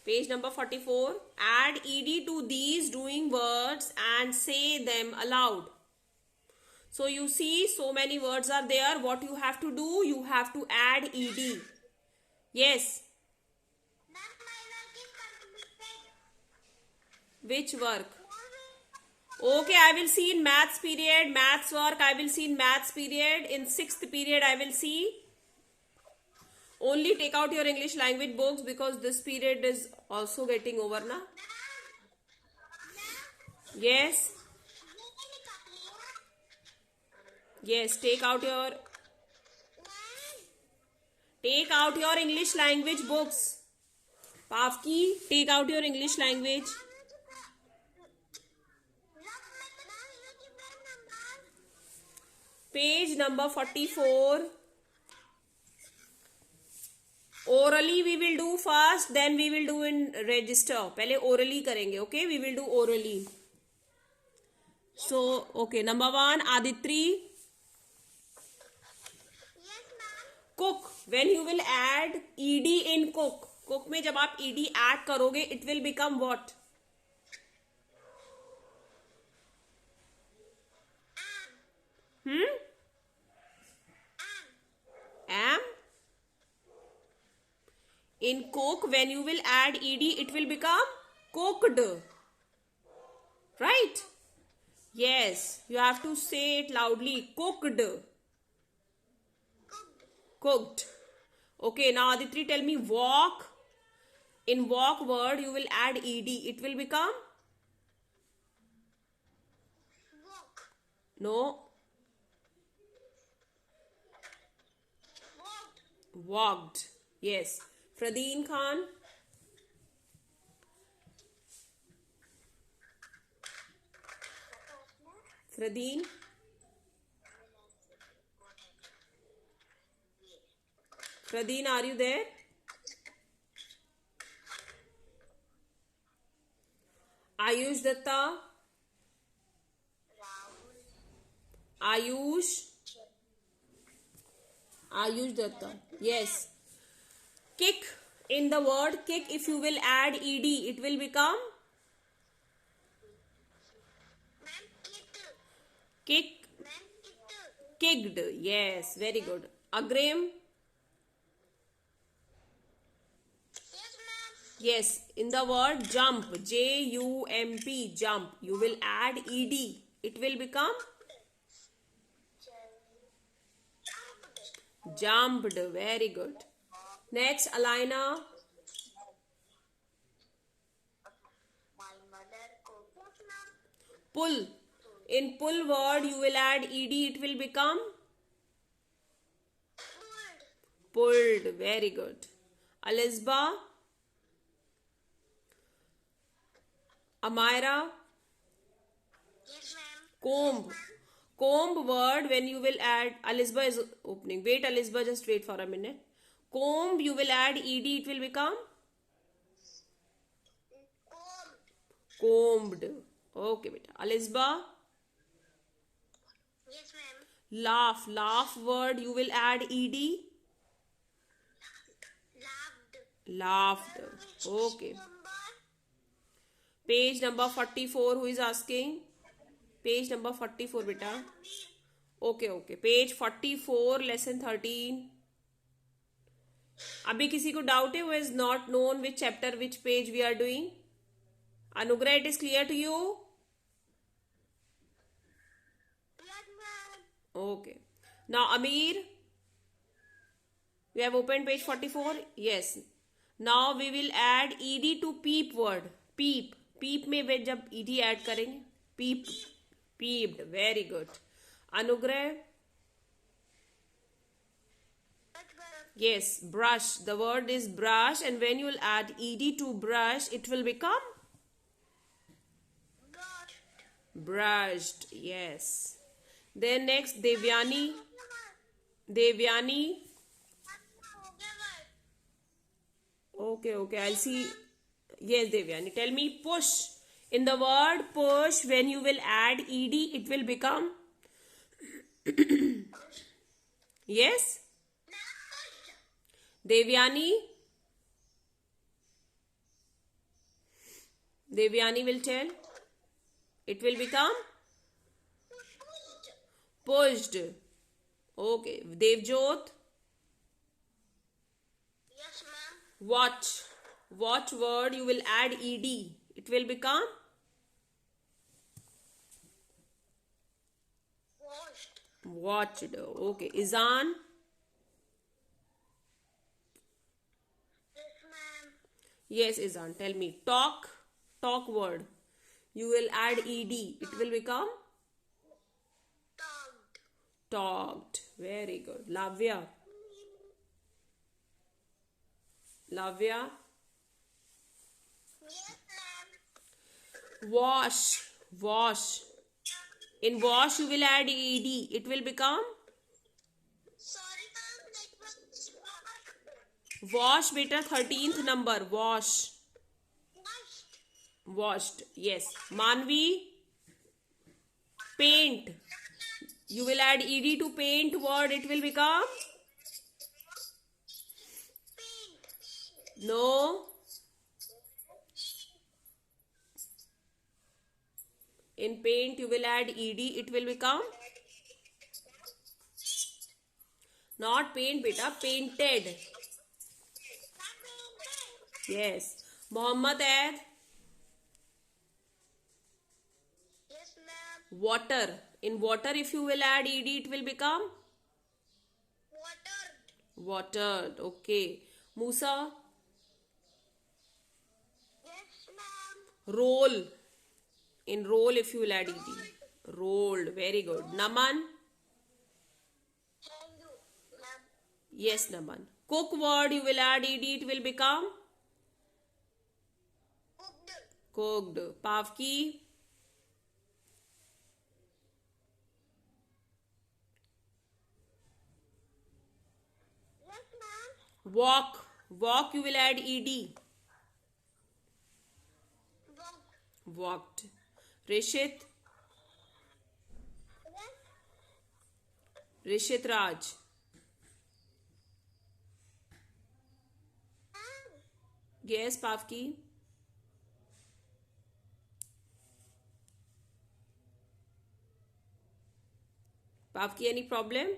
Page number 44. Add ed to these doing words and say them aloud. So you see, so many words are there. What you have to do? You have to add ed. Yes. Which work? Okay, I will see in maths period. Maths work I will see in maths period. In 6th period I will see. Only take out your English language books because this period is also getting over now. Yes. Yes, take out your English language books. Pavki, take out your English language. Page number 44. Orally we will do first, then we will do in register. पहले orally करेंगे, okay? We will do orally. So, okay, number 1, Aditri. Yes, ma'am. Cook. When you will add ed in cook. Cook में जब आप ed add करोगे, it will become what? Am. In cook, when you will add ed, it will become cooked. Right? Yes. You have to say it loudly. Cooked. Cooked. Okay, now Aditri, tell me walk. In walk word, you will add ed. It will become? Walk. No. Walked. Walked. Yes. Fradeen Khan. Fradeen. Fradeen, are you there? Ayush Datta. Ayush. Ayush Datta. Yes. Kick. In the word kick, if you will add ed, it will become? Ma'am, kicked. Kick. Ma'am, kicked. Kicked. Yes. Very good. Agrim. Yes, ma'am. Yes. In the word jump, J-U-M-P, jump, you will add ed. It will become? Jumped. Very good. Next, Alina. My mother cooked. Yes, ma'am. Pull. In pull word, you will add ed. It will become? Pulled. Pulled. Very good. Alisba. Amira. Yes, ma'am. Comb. Comb word, when you will add, Alisba is opening. Wait, Alisba, just wait for a minute. Comb, you will add ed, it will become? Combed. Combed. Okay, beta. Alisba. Yes, ma'am. Laugh. Laugh word, you will add ed? Laughed. Laughed. Okay. Number? Page number 44, who is asking? Page number 44, beta. Okay. Page 44, lesson 13. अभी किसी को doubt है? Who is not known which chapter, which page we are doing? Anugrah, it is clear to you? Yes, ma'am. Okay. Now, Amir, we have opened page 44. Yes. Now we will add ed to peep word. Peep. Peep में वे जब ed add करेंगे. Peep. Peeped. Very good. Anugrah. Yes. Brush. The word is brush, and when you will add ed to brush, it will become? Brushed. Yes. Then next, Devyani. Devyani. Okay. I'll see. Yes, Devyani. Tell me push. In the word push, when you will add ed, it will become? Yes? Devyani? Devyani will tell. It will become pushed. Okay. Devjot. Yes, ma'am. Watch. Watch word you will add ed. It will become Washed. watched. Okay. Izan. Yes, ma'am. Yes, Izan. Tell me. Talk. Talk word. You will add ed. It will become Talked. talked. Very good. Lavya. Lavya. Yes, ma'am. Wash. Wash. In wash you will add ed. It will become Sorry, ma'am. That was wash. Beta 13th number. Wash. washed. Washed. Yes. Manvi. Paint. You will add ed to paint word. It will become Paint. no. In paint you will add ed. It will become not paint beta. Painted. Yes. Mohammed add Yes, ma'am. water. In water if you will add ed it will become Watered. watered. Okay. Musa. Yes, ma'am. Roll. In roll if you will add ed. Rolled. Very good. Naman. Thank you, ma'am. Yes, Naman. Cook word you will add ed. It will become Cooked. cooked. Pavki. Yes, ma'am. Walk. Walk you will add ed. Walked. Walked. Rishit. Yes, Rishit Raj. ma'am. Yes, Pavki. Pavki, any problem?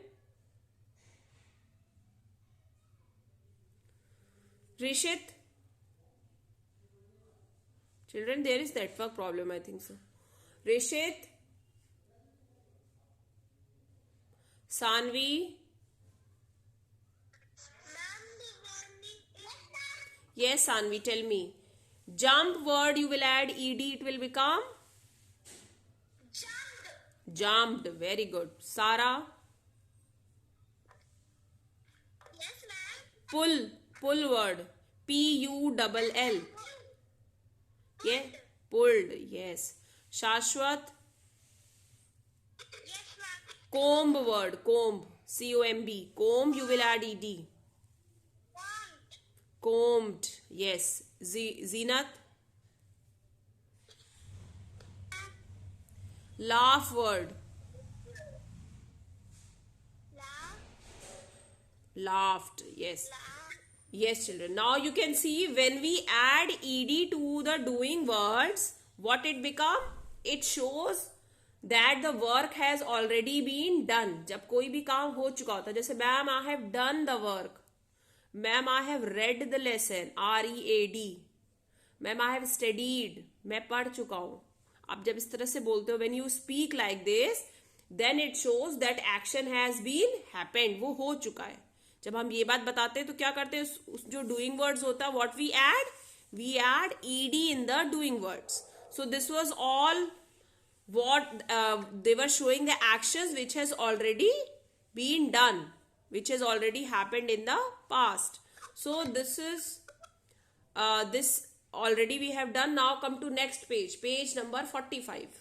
Rishit? Children, there is network problem, I think so. Rishit? Sanvi? Yes, Sanvi, tell me. Jump word you will add ed, it will become Jumped. jumped. Very good. Sarah? Yes, ma'am. Pull. Pull word. Pull. Yeah. Pulled. Yes. Shashwat? Yes, ma'am. Comb word. Comb. C-O-M-B. Comb you will add ed. Want. Combed. Yes. Zinat? Laugh word. Laugh. Laughed. Yes. Laugh. Yes, children. Now you can see when we add ed to the doing words, what it become? It shows that the work has already been done. जब कोई भी काम हो चुका होता है, जैसे ma'am I have done the work, ma'am I have read the lesson, READ, ma'am I have studied, मैं पढ़ चुका हूँ. आप जब इस तरह से बोलते हो, when you speak like this, then it shows that action has been happened. वो हो चुका है. जब हम ये बात बताते हैं तो क्या करते हैं, उस जो डूइंग वर्ड्स होता है, what we add ed in the doing words. So this was all what they were showing, the actions which has already been done, which has already happened in the past. So this is this already we have done. Now come to next page, page number 45.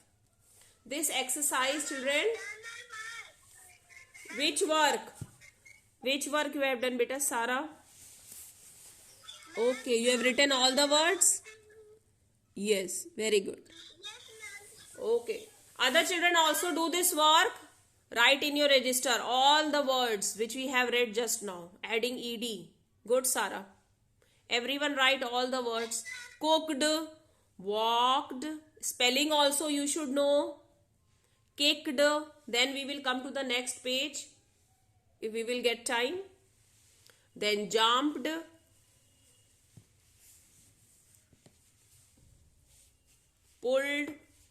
This exercise, children, which work you have done, beta? Sarah? Okay, you have written all the words? Yes, very good. Okay. Other children also do this work. Write in your register all the words which we have read just now, adding ed. Good, Sarah. Everyone write all the words. Cooked, walked. Spelling also you should know. Kicked. Then we will come to the next page if we will get time. Then jumped. Pulled.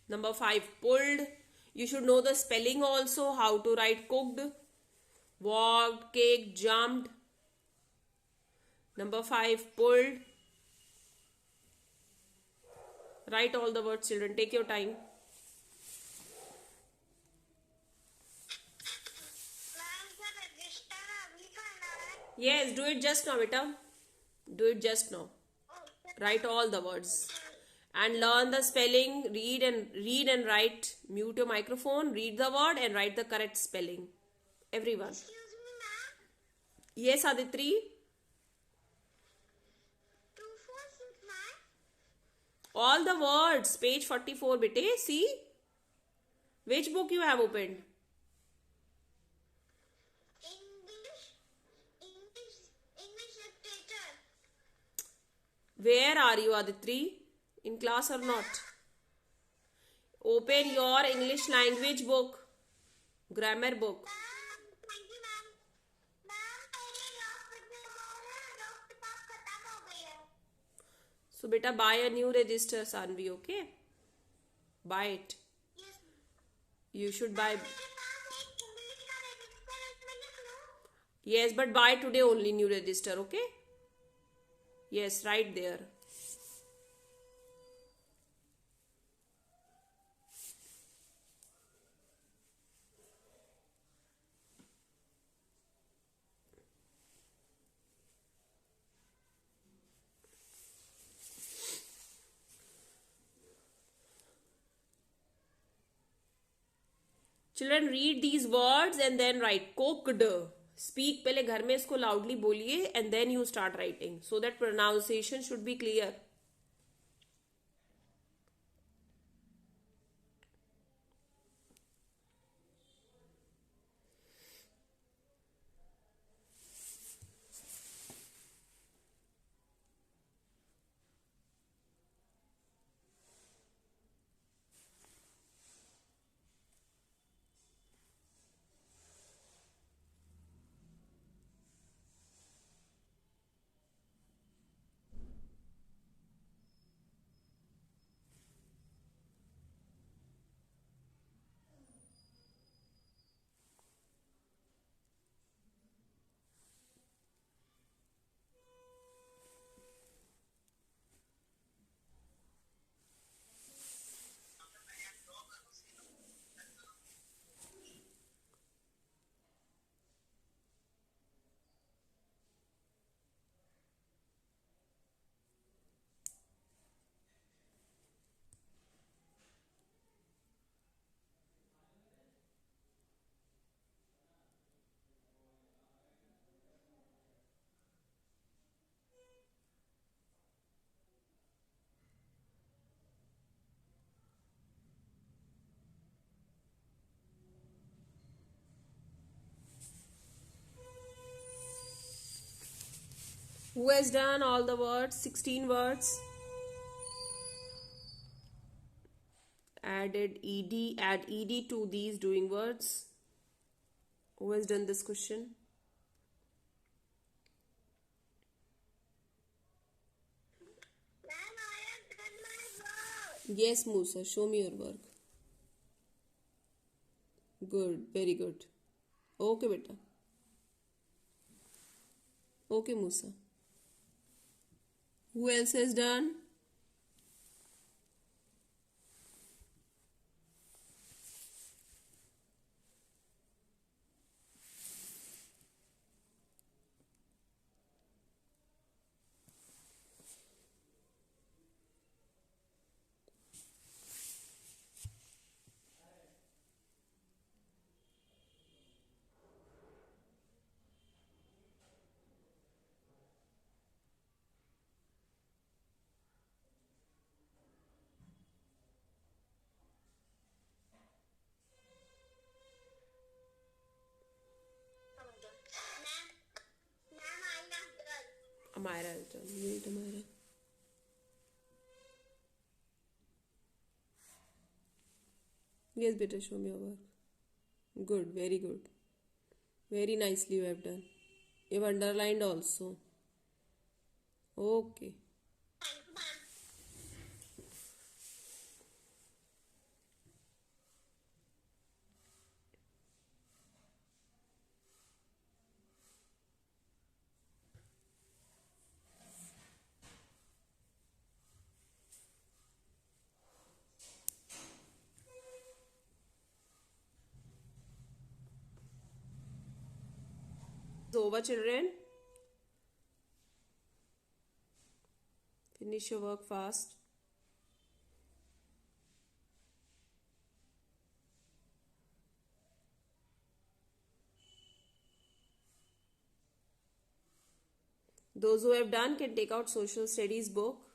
Number 5, pulled. You should know the spelling also, how to write cooked. Walked, kicked, jumped. Number 5, pulled. Write all the words, children. Take your time. Ma'am sir register अभी करना है. Yes, do it just now, beta. Do it just now. Okay. Write all the words. And learn the spelling. Read and write. Mute your microphone. Read the word and write the correct spelling. Everyone. Excuse me, ma'am. Yes, Aditri. 2469. All the words. Page 44, bete. See? Which book you have opened? English literature. Where are you, Aditri? In class or not? Open your English language book. Grammar book. Ma'am thank you ma'am. Ma'am मेरे doctor पास खत्म हो गई है. So, beta, buy a new register, Sanvi, okay? Buy it. Yes. You should buy. मेरे पास एक English का register है, मैं लिख लूं. Yes, but buy today only new register, okay? Yes, right there. Children, read these words and then write cooked. Speak पहले घर में इसको loudly बोलिए and then you start writing so that pronunciation should be clear. Who has done all the words? 16 words. Add ed to these doing words. Who has done this question? Ma'am, I have done my work. Yes, Musa, show me your work. Good, very good. Okay, beta. Okay, Musa. Who else has done? Ma'am, I have done. Amira has done. Mute Amira. Yes, beta, show me your work. Good, very good. Very nicely you have done. You've underlined also. Okay. Thank you, ma'am. It's over, children. Finish your work fast. Those who have done can take out social studies book.